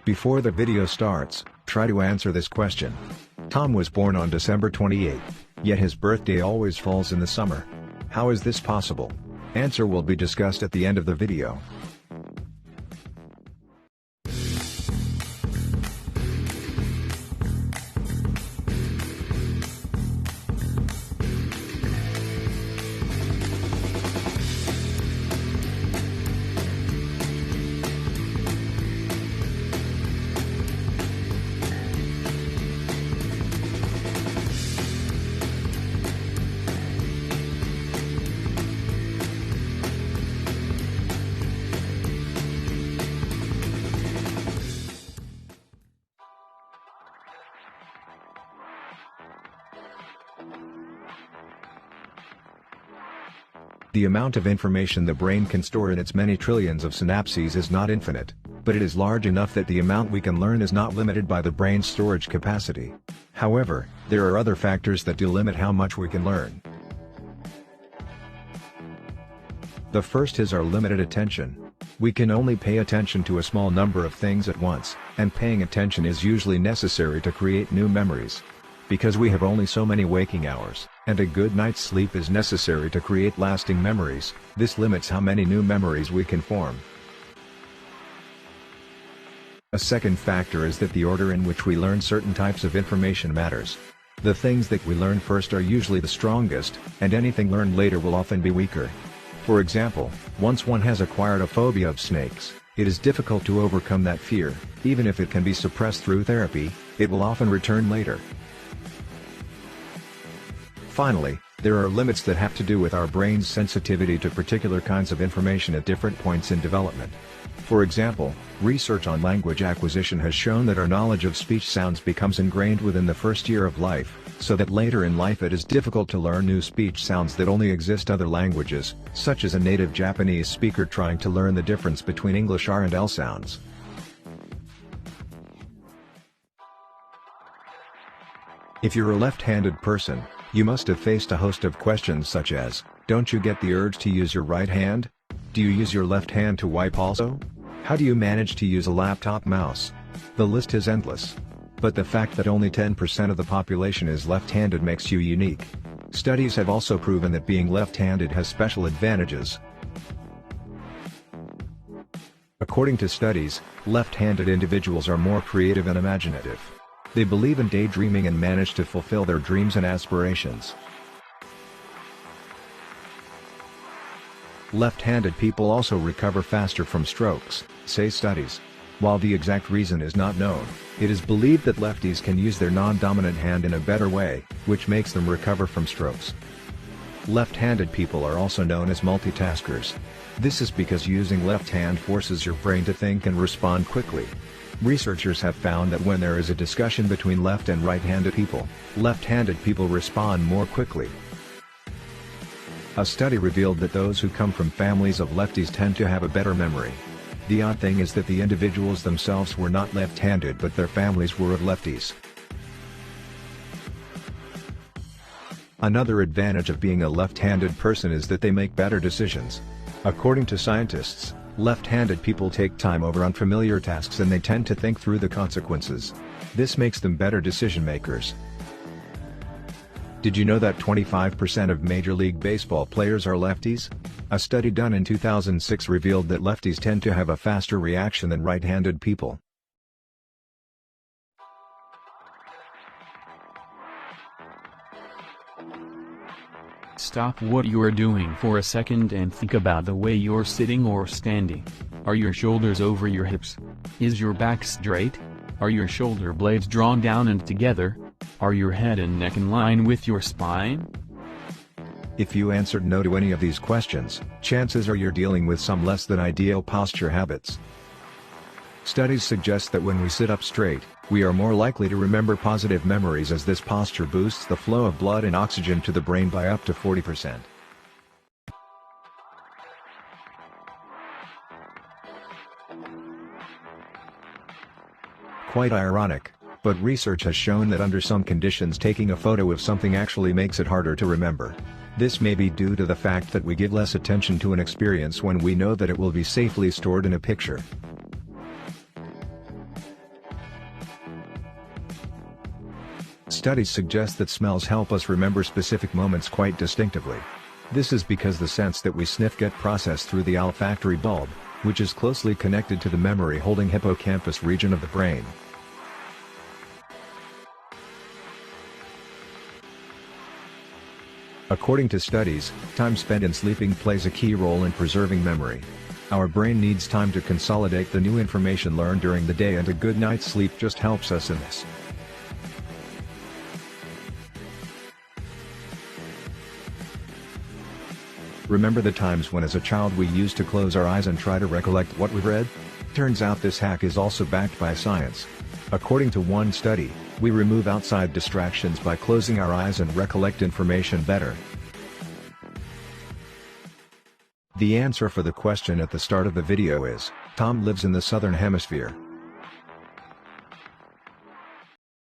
Before the video starts, try to answer this question. Tom was born on December 28, yet his birthday always falls in the summer. How is this possible? Answer will be discussed at the end of the video. The amount of information the brain can store in its many trillions of synapses is not infinite, but it is large enough that the amount we can learn is not limited by the brain's storage capacity. However, there are other factors that do limit how much we can learn. The first is our limited attention. We can only pay attention to a small number of things at once, and paying attention is usually necessary to create new memories. Because we have only so many waking hours, and a good night's sleep is necessary to create lasting memories, this limits how many new memories we can form. A second factor is that the order in which we learn certain types of information matters. The things that we learn first are usually the strongest, and anything learned later will often be weaker. For example, once one has acquired a phobia of snakes, it is difficult to overcome that fear. Even if it can be suppressed through therapy, it will often return later. Finally, there are limits that have to do with our brain's sensitivity to particular kinds of information at different points in development. For example, research on language acquisition has shown that our knowledge of speech sounds becomes ingrained within the first year of life, so that later in life it is difficult to learn new speech sounds that only exist in other languages, such as a native Japanese speaker trying to learn the difference between English R and L sounds. If you're a left-handed person, you must have faced a host of questions such as, don't you get the urge to use your right hand? Do you use your left hand to wipe also? How do you manage to use a laptop mouse? The list is endless. But the fact that only 10% of the population is left-handed makes you unique. Studies have also proven that being left-handed has special advantages. According to studies, left-handed individuals are more creative and imaginative. They believe in daydreaming and manage to fulfill their dreams and aspirations. Left-handed people also recover faster from strokes, say studies. While the exact reason is not known, it is believed that lefties can use their non-dominant hand in a better way, which makes them recover from strokes. Left-handed people are also known as multitaskers. This is because using left hand forces your brain to think and respond quickly. Researchers have found that when there is a discussion between left and right-handed people, left-handed people respond more quickly. A study revealed that those who come from families of lefties tend to have a better memory. The odd thing is that the individuals themselves were not left-handed but their families were of lefties. Another advantage of being a left-handed person is that they make better decisions. According to scientists, left-handed people take time over unfamiliar tasks and they tend to think through the consequences. This makes them better decision makers. Did you know that 25% of Major League Baseball players are lefties? A study done in 2006 revealed that lefties tend to have a faster reaction than right-handed people. Stop what you are doing for a second and think about the way you're sitting or standing. Are your shoulders over your hips? Is your back straight? Are your shoulder blades drawn down and together? Are your head and neck in line with your spine? If you answered no to any of these questions, chances are you're dealing with some less than ideal posture habits. Studies suggest that when we sit up straight, we are more likely to remember positive memories as this posture boosts the flow of blood and oxygen to the brain by up to 40%. Quite ironic, but research has shown that under some conditions taking a photo of something actually makes it harder to remember. This may be due to the fact that we give less attention to an experience when we know that it will be safely stored in a picture. Studies suggest that smells help us remember specific moments quite distinctively. This is because the scents that we sniff get processed through the olfactory bulb, which is closely connected to the memory-holding hippocampus region of the brain. According to studies, time spent in sleeping plays a key role in preserving memory. Our brain needs time to consolidate the new information learned during the day, and a good night's sleep just helps us in this. Remember the times when as a child we used to close our eyes and try to recollect what we read? Turns out this hack is also backed by science. According to one study, we remove outside distractions by closing our eyes and recollect information better. The answer for the question at the start of the video is, Tom lives in the Southern Hemisphere.